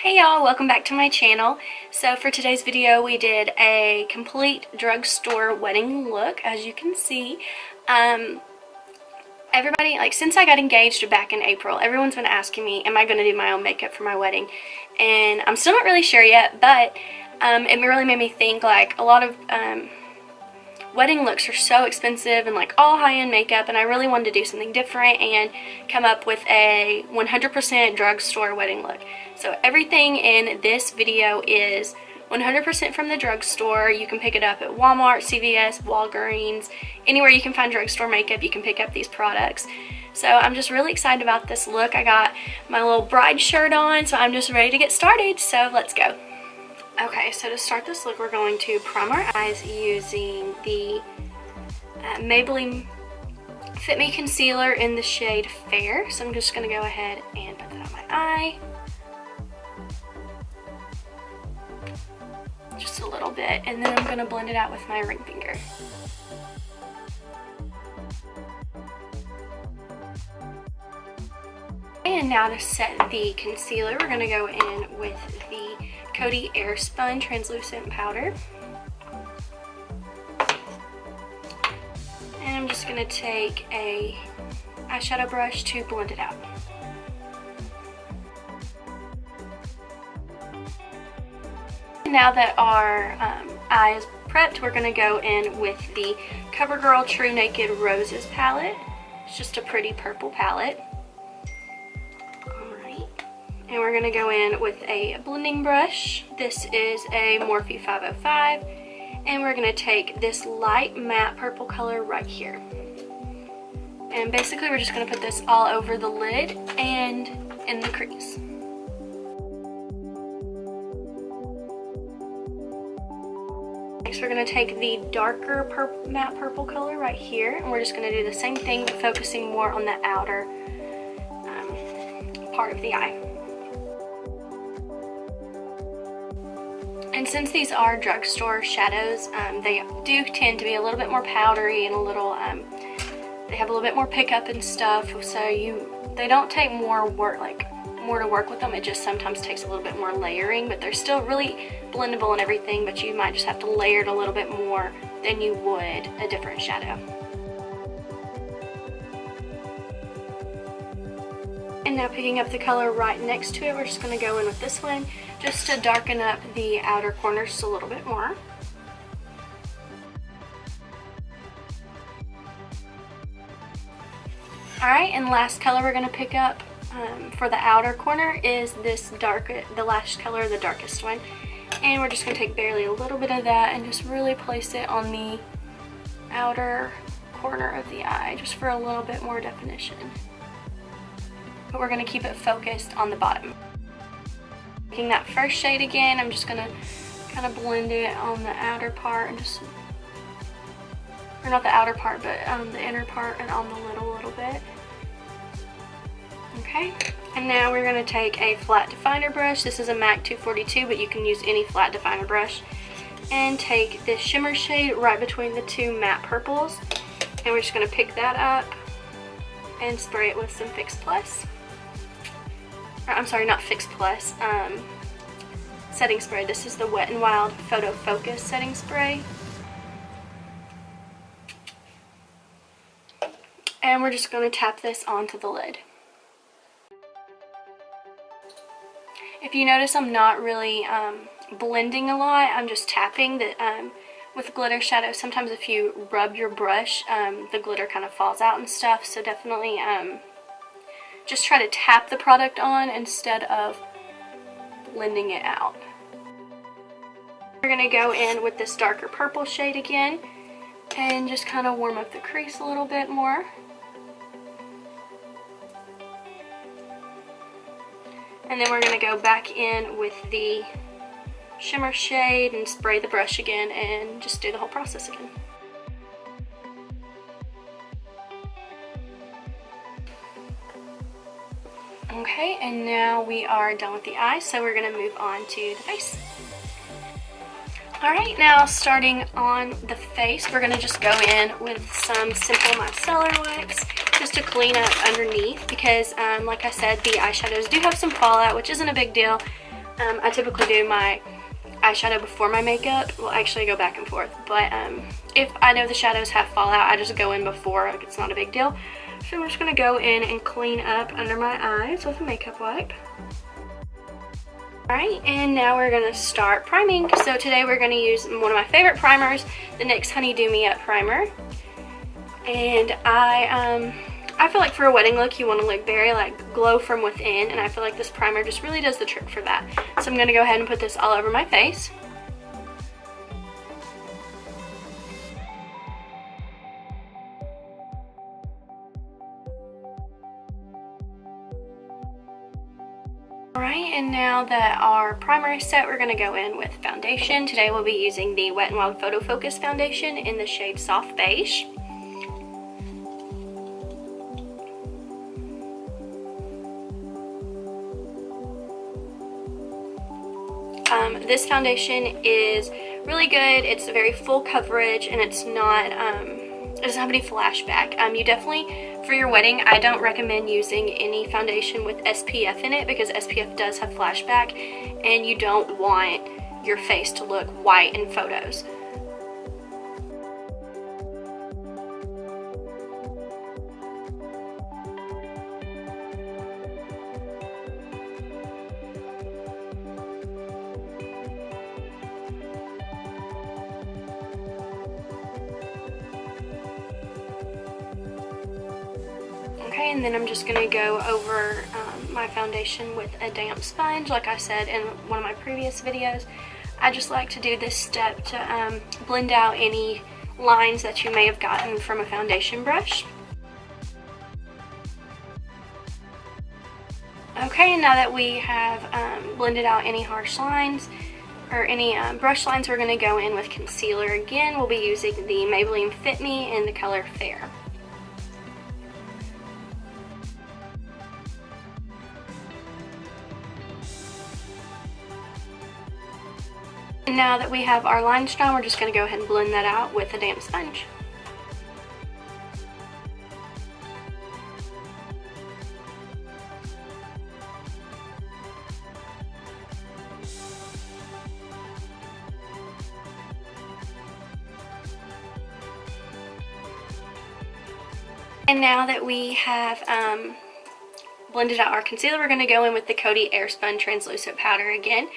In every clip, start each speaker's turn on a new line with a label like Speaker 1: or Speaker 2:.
Speaker 1: Hey y'all, welcome back to my channel. So for today's video we did a complete drugstore wedding look, as you can see. Everybody, since I got engaged back in April, everyone's been asking me, am I going to do my own makeup for my wedding? And I'm still not really sure yet, but it really made me think, a lot of wedding looks are so expensive and all high-end makeup, and I really wanted to do something different and come up with a 100% drugstore wedding look. So everything in this video is 100% from the drugstore. You can pick it up at Walmart, CVS, Walgreens, anywhere you can find drugstore makeup, you can pick up these products. So I'm just really excited about this look. I got my little bride shirt on, so I'm just ready to get started. So let's go. Okay, so to start this look, we're going to prime our eyes using the Maybelline Fit Me Concealer in the shade Fair. So I'm just going to go ahead and put that on my eye. Just a little bit, and then I'm going to blend it out with my ring finger. And now to set the concealer, we're going to go in with the Coty Airspun translucent powder. And I'm just going to take a eyeshadow brush to blend it out. Now that our eye is prepped, we're going to go in with the Covergirl Trunaked Roses palette. It's just a pretty purple palette. And we're going to go in with a blending brush. This is a Morphe 505. And we're going to take this light matte purple color right here. And basically we're just going to put this all over the lid and in the crease. Next we're going to take the darker matte purple color right here. And we're just going to do the same thing, but focusing more on the outer part of the eye. And since these are drugstore shadows, they do tend to be a little bit more powdery and a little, they have a little bit more pickup and stuff, so they don't take more work, more to work with them. It just sometimes takes a little bit more layering, but they're still really blendable and everything, but you might just have to layer it a little bit more than you would a different shadow. And now picking up the color right next to it, we're just going to go in with this one just to darken up the outer corners just a little bit more. Alright, and last color we're going to pick up for the outer corner is this the Lash color, the darkest one. And we're just going to take barely a little bit of that and just really place it on the outer corner of the eye, just for a little bit more definition. But we're going to keep it focused on the bottom. Taking that first shade again, I'm just going to kind of blend it on the outer part and just, or not the outer part, but the inner part and on the lid a little bit. Okay, and now we're going to take a flat definer brush. This is a MAC 242, but you can use any flat definer brush. And take this shimmer shade right between the two matte purples. And we're just going to pick that up and spray it with some Fix Plus. I'm sorry, not Fix Plus, setting spray. This is the Wet n Wild Photofocus setting spray. And we're just going to tap this onto the lid. If you notice, I'm not really blending a lot. I'm just tapping. With glitter shadow, sometimes if you rub your brush, the glitter kind of falls out and stuff. So definitely just try to tap the product on instead of blending it out. We're going to go in with this darker purple shade again and just kind of warm up the crease a little bit more. And then we're going to go back in with the shimmer shade and spray the brush again and just do the whole process again. Okay, and now we are done with the eye, so we're going to move on to the face. Alright, now starting on the face, we're going to just go in with some simple micellar wipes just to clean up underneath because, like I said, the eyeshadows do have some fallout, which isn't a big deal. I typically do my eyeshadow before my makeup. Well, actually I go back and forth, but if I know the shadows have fallout, I just go in before, like it's not a big deal. So I'm just going to go in and clean up under my eyes with a makeup wipe. Alright, and now we're going to start priming. So today we're going to use one of my favorite primers, the NYX Honey Do Me Up Primer. And I feel like for a wedding look you want to look very like glow from within, and I feel like this primer just really does the trick for that. So I'm going to go ahead and put this all over my face. Alright, and now that our primer is set, we're going to go in with foundation. Today we'll be using the Wet n Wild Photofocus foundation in the shade Soft Beige. This foundation is really good. It's very full coverage, and it's not, it doesn't have any flashback. You definitely, for your wedding, I don't recommend using any foundation with SPF in it because SPF does have flashback, and you don't want your face to look white in photos. Okay, and then I'm just going to go over my foundation with a damp sponge. Like I said in one of my previous videos, I just like to do this step to blend out any lines that you may have gotten from a foundation brush. Okay, and now that we have blended out any harsh lines or any brush lines, we're going to go in with concealer again. We'll be using the Maybelline Fit Me in the color Fair. And now that we have our lines drawn, we're just going to go ahead and blend that out with a damp sponge. And now that we have blended out our concealer, we're going to go in with the Coty Airspun translucent powder again.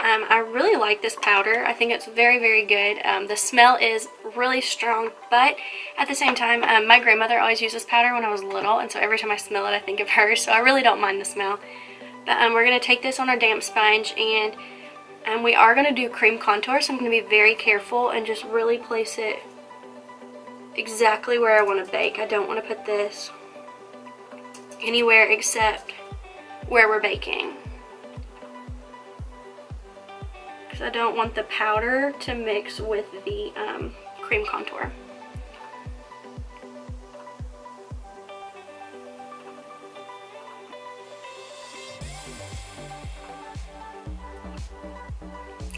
Speaker 1: I really like this powder. I think it's very, very good. The smell is really strong, but at the same time, my grandmother always used this powder when I was little, and so every time I smell it, I think of her, so I really don't mind the smell. But we're going to take this on our damp sponge, and we are going to do cream contour, so I'm going to be very careful and just really place it exactly where I want to bake. I don't want to put this anywhere except where we're baking, because I don't want the powder to mix with the cream contour.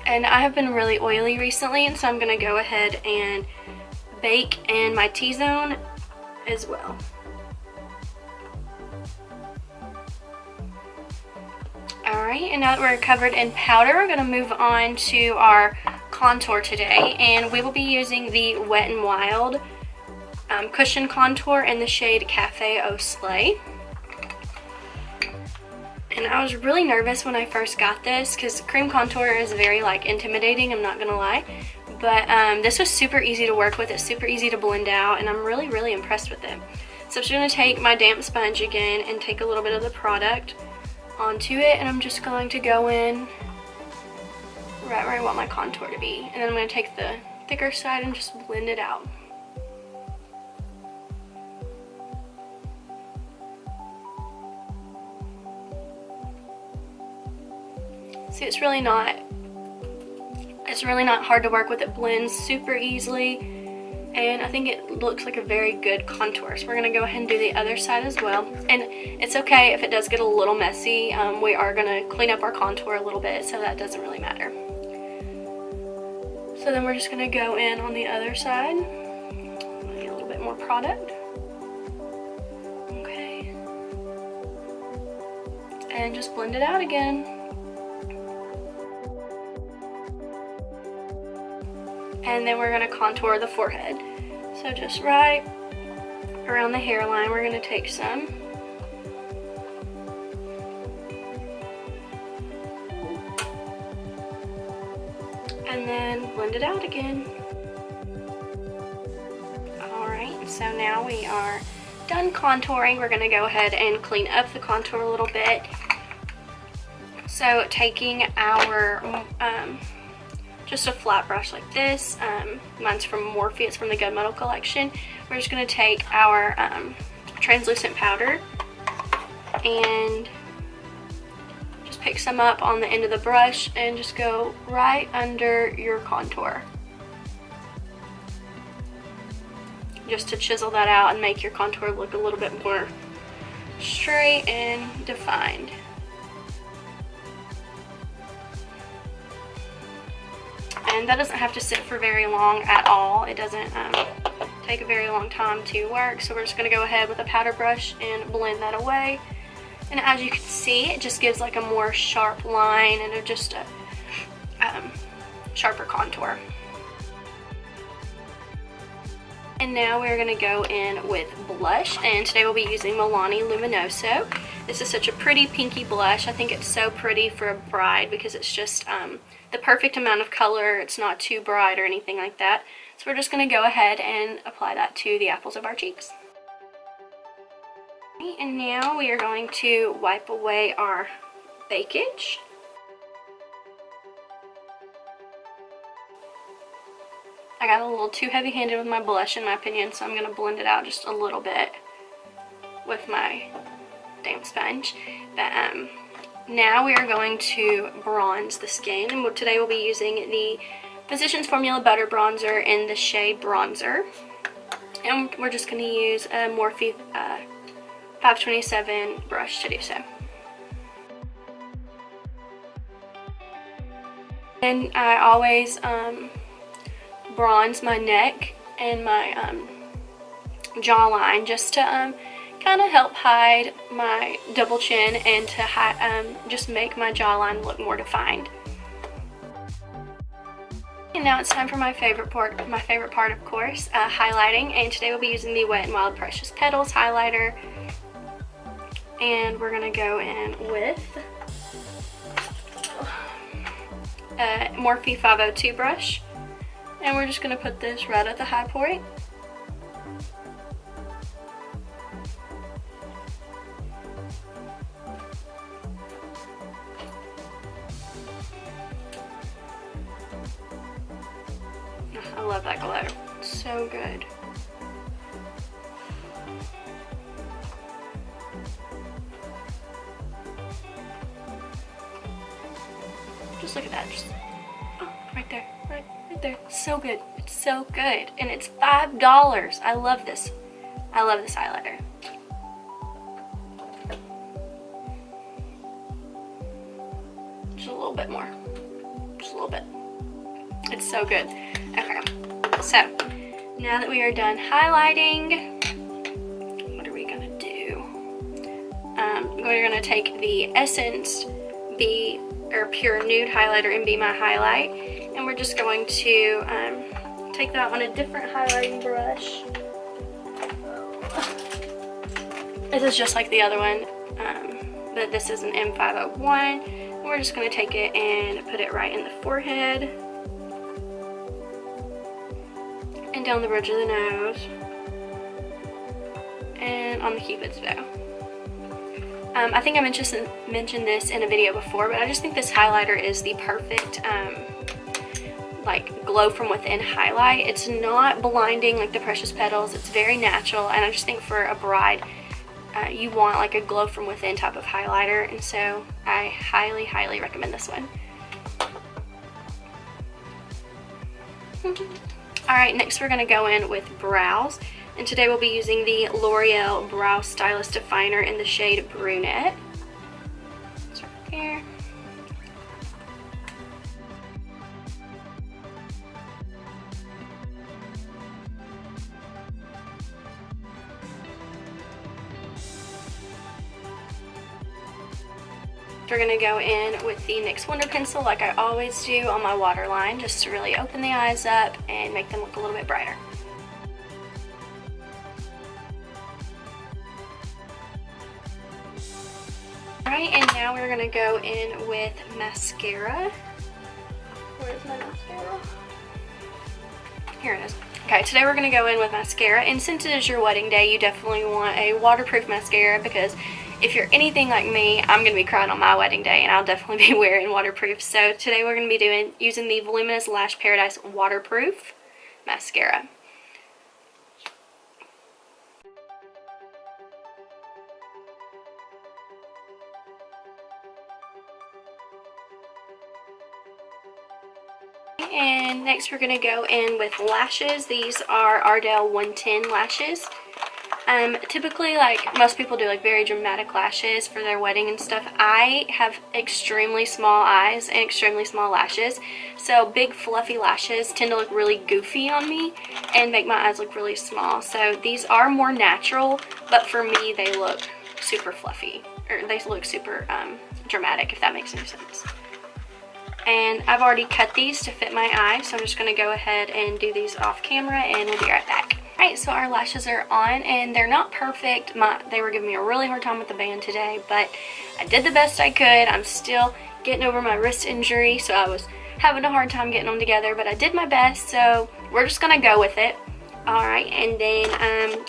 Speaker 1: And I have been really oily recently, and so I'm going to go ahead and bake in my T-zone as well. Alright, and now that we're covered in powder, we're going to move on to our contour today, and we will be using the Wet n Wild Cushion Contour in the shade Cafe Au Slay. And I was really nervous when I first got this because cream contour is very like intimidating, I'm not gonna lie. But this was super easy to work with, it's super easy to blend out, and I'm really, really impressed with it. So I'm just gonna take my damp sponge again and take a little bit of the product onto it, and I'm just going to go in right where I want my contour to be. And then I'm gonna take the thicker side and just blend it out. See, it's really not hard to work with. It blends super easily, and I think it looks like a very good contour. So we're going to go ahead and do the other side as well. And it's okay if it does get a little messy. We are going to clean up our contour a little bit, so that doesn't really matter. So then we're just going to go in on the other side. Get a little bit more product. Okay. And just blend it out again. And then we're going to contour the forehead. So just right around the hairline, we're going to take some. And then blend it out again. Alright, so now we are done contouring. We're going to go ahead and clean up the contour a little bit. So taking our, just a flat brush like this, mine's from Morphe, it's from the Gunmetal collection. We're just going to take our translucent powder and just pick some up on the end of the brush and just go right under your contour. Just to chisel that out and make your contour look a little bit more straight and defined. And that doesn't have to sit for very long at all. It doesn't take a very long time to work. So we're just going to go ahead with a powder brush and blend that away. And as you can see, it just gives like a more sharp line and just a sharper contour. And now we're going to go in with blush, and today we'll be using Milani Luminoso. This is such a pretty pinky blush. I think it's so pretty for a bride because it's just the perfect amount of color. It's not too bright or anything like that. So we're just going to go ahead and apply that to the apples of our cheeks. And now we are going to wipe away our Beige. I got a little too heavy-handed with my blush in my opinion, so I'm going to blend it out just a little bit with my damp sponge. But now we are going to bronze the skin, and today we'll be using the Physicians Formula Butter Bronzer in the shade Bronzer. And we're just going to use a Morphe 527 brush to do so. And I always bronze my neck and my jawline just to kind of help hide my double chin and to just make my jawline look more defined. And now it's time for my favorite part of course, highlighting. And today we'll be using the Wet n Wild Precious Petals highlighter. And we're going to go in with a Morphe 502 brush. And we're just going to put this right at the high point. I love that glow. It's so good. Just look at that. Just, oh, right there. Right there. So good. It's so good. And it's $5. I love this. I love this highlighter. Just a little bit more. Just a little bit. It's so good. Okay. So, now that we are done highlighting, what are we going to do? We're going to take the Essence Pure Nude highlighter and Be My Highlight. And we're just going to take that on a different highlighting brush. This is just like the other one, but this is an M501. And we're just going to take it and put it right in the forehead. And down the bridge of the nose. And on the Cupid's bow. I think I mentioned this in a video before, but I just think this highlighter is the perfect like glow from within highlight. It's not blinding like the Precious Petals. It's very natural, and I just think for a bride you want like a glow from within type of highlighter, and so I highly recommend this one. Alright, next we're going to go in with brows, and today we'll be using the L'Oreal Brow Stylist Definer in the shade Brunette. It's right here. we're going to go in with the NYX Wonder Pencil like I always do on my waterline, just to really open the eyes up and make them look a little bit brighter. Alright, and now we're going to go in with mascara. Where's my mascara? Here it is. Okay, today we're going to go in with mascara, and since it is your wedding day, you definitely want a waterproof mascara, because if you're anything like me, I'm going to be crying on my wedding day, and I'll definitely be wearing waterproof. So today we're going to be using the Voluminous Lash Paradise Waterproof Mascara. And next we're going to go in with lashes. These are Ardell 110 lashes. Typically, like most people do, like very dramatic lashes for their wedding and stuff. I have extremely small eyes and extremely small lashes, so big fluffy lashes tend to look really goofy on me and make my eyes look really small. So these are more natural, but for me they look super fluffy, or they look super dramatic, if that makes any sense. And I've already cut these to fit my eye, so I'm just going to go ahead and do these off camera, and we'll be right back. Alright, so our lashes are on, and they're not perfect. They were giving me a really hard time with the band today, but I did the best I could. I'm still getting over my wrist injury, so I was having a hard time getting them together, but I did my best, so we're just going to go with it. Alright, and then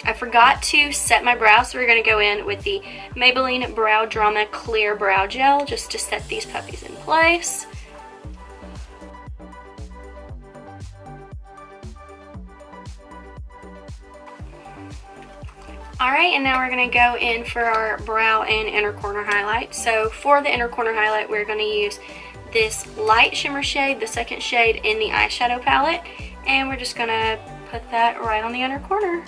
Speaker 1: I forgot to set my brow, so we're going to go in with the Maybelline Brow Drama Clear Brow Gel, just to set these puppies in place. Alright, and now we're going to go in for our brow and inner corner highlight. So for the inner corner highlight, we're going to use this light shimmer shade, the second shade in the eyeshadow palette, and we're just going to put that right on the inner corner.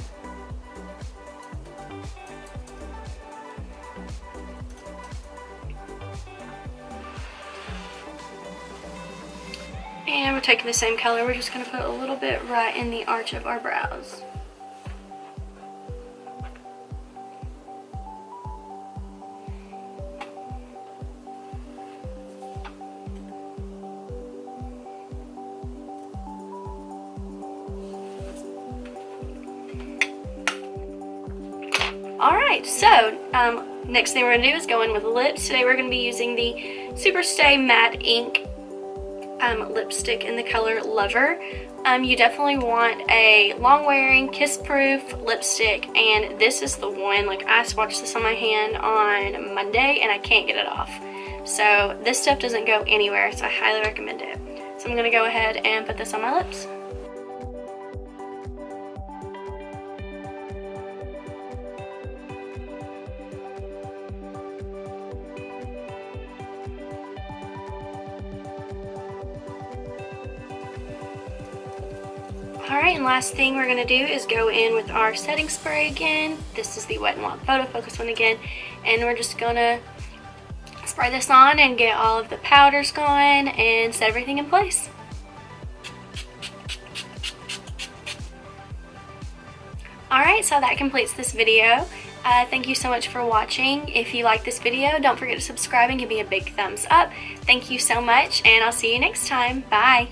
Speaker 1: And we're taking the same color, we're just going to put a little bit right in the arch of our brows. Alright, so next thing we're going to do is go in with lips. Today we're going to be using the Superstay Matte Ink lipstick in the color Lover. You definitely want a long-wearing, kiss-proof lipstick, and this is the one. Like, I swatched this on my hand on Monday, and I can't get it off. So this stuff doesn't go anywhere, so I highly recommend it. So I'm going to go ahead and put this on my lips. Alright, and last thing we're going to do is go in with our setting spray again. This is the Wet n Wild Photofocus one again. And we're just going to spray this on and get all of the powders going and set everything in place. Alright, so that completes this video. Thank you so much for watching. If you like this video, don't forget to subscribe and give me a big thumbs up. Thank you so much, and I'll see you next time. Bye!